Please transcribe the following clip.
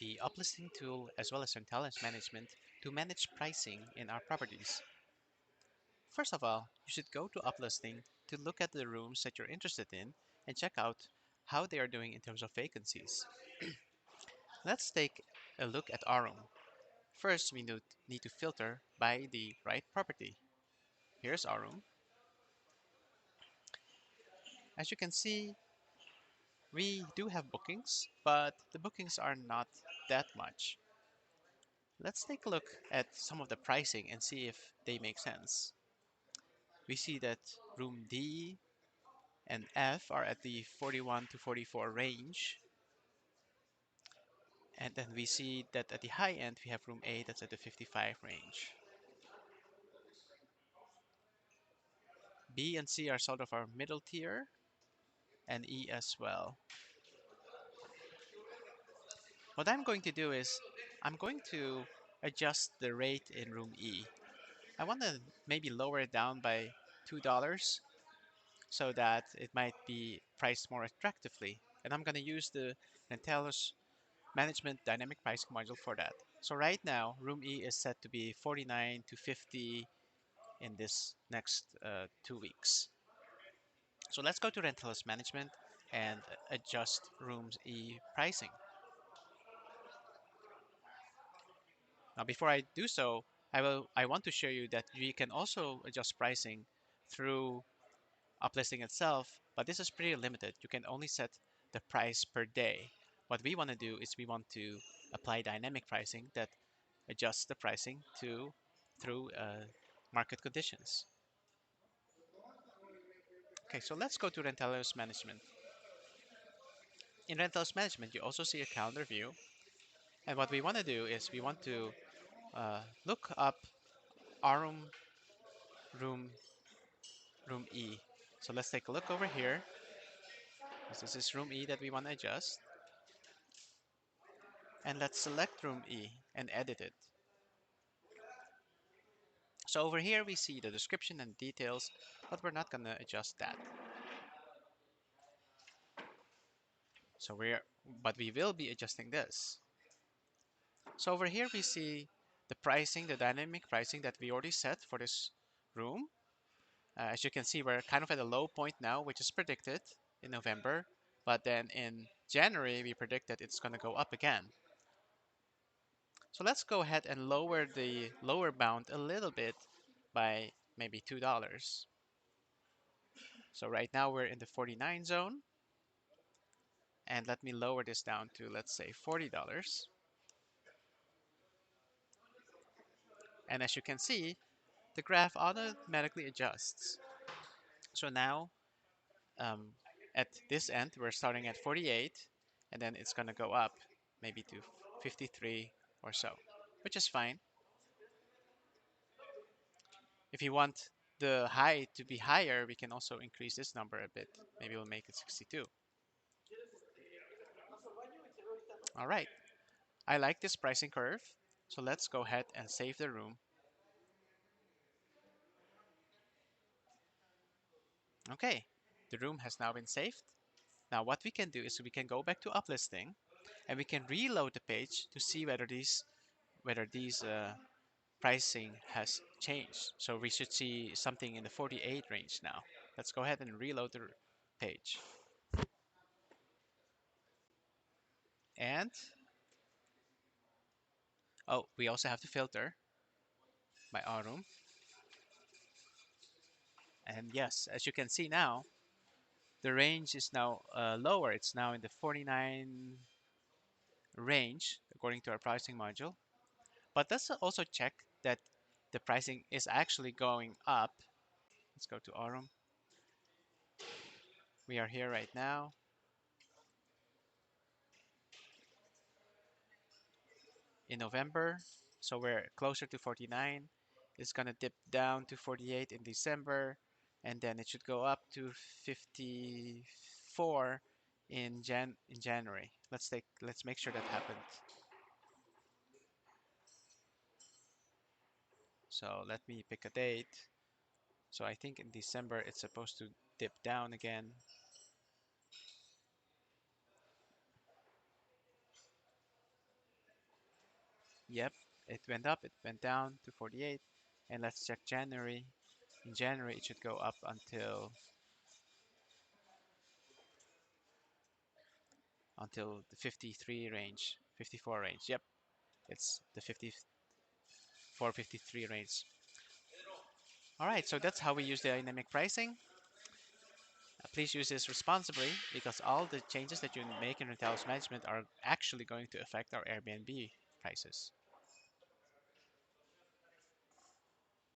the uplisting tool as well as Rentalios management to manage pricing in our properties. First of all, you should go to uplisting to look at the rooms that you're interested in and check out how they are doing in terms of vacancies. Let's take a look at our room. First, we need to filter by the right property. Here's our room. As you can see, we do have bookings, but the bookings are not that much. Let's take a look at some of the pricing and see if they make sense. We see that room D and F are at the 41 to 44 range. And then we see that at the high end, we have room A that's at the 55 range. B and C are sort of our middle tier, and E as well. What I'm going to do is I'm going to adjust the rate in room E. I want to maybe lower it down by $2 so that it might be priced more attractively. And I'm going to use the Rentalios management dynamic pricing module for that. So right now, room E is set to be 49 to 50 in this next 2 weeks. So let's go to Rentalios management and adjust rooms E pricing. Now, before I do so, I want to show you that we can also adjust pricing through uplisting itself, but this is pretty limited. You can only set the price per day. What we want to do is we want to apply dynamic pricing that adjusts the pricing to through market conditions. Okay, so let's go to Rentalios management. In Rentals management, you also see a calendar view, and what we want to do is we want to look up our room room E. So let's take a look over here. This is room E that we want to adjust. And let's select room E and edit it. So over here we see the description and details, but we're not going to adjust that. So but we will be adjusting this. So over here we see the pricing, the dynamic pricing that we already set for this room. As you can see, we're kind of at a low point now, which is predicted in November. But then in January, we predict that it's going to go up again. So let's go ahead and lower the lower bound a little bit by maybe $2. So right now we're in the 49 zone. And let me lower this down to, let's say, $40. And as you can see, the graph automatically adjusts. So now um, at this end, we're starting at 48, and then it's going to go up maybe to 53 or so, which is fine. If you want the high to be higher, we can also increase this number a bit. Maybe we'll make it 62. All right. I like this pricing curve. So let's go ahead and save the room. Okay. The room has now been saved. Now what we can do is we can go back to uplisting and we can reload the page to see whether these pricing has changed. So we should see something in the 48 range now. Let's go ahead and reload the page. And oh, we also have to filter by our room. And yes, as you can see now, the range is now lower. It's now in the 49 range according to our pricing module. But let's also check that the pricing is actually going up. Let's go to our room. We are here right now. In November, so we're closer to 49. It's gonna dip down to 48 in December, and then it should go up to 54 in January. Let's make sure that happens. So let me pick a date. So I think in December it's supposed to dip down again. Yep, it went up, it went down to 48. And let's check January. In January, it should go up until the 53 range, 54 range. Yep, it's the 54, 53 range. All right, so that's how we use the dynamic pricing. Please use this responsibly because all the changes that you make in Rentalios management are actually going to affect our Airbnb prices.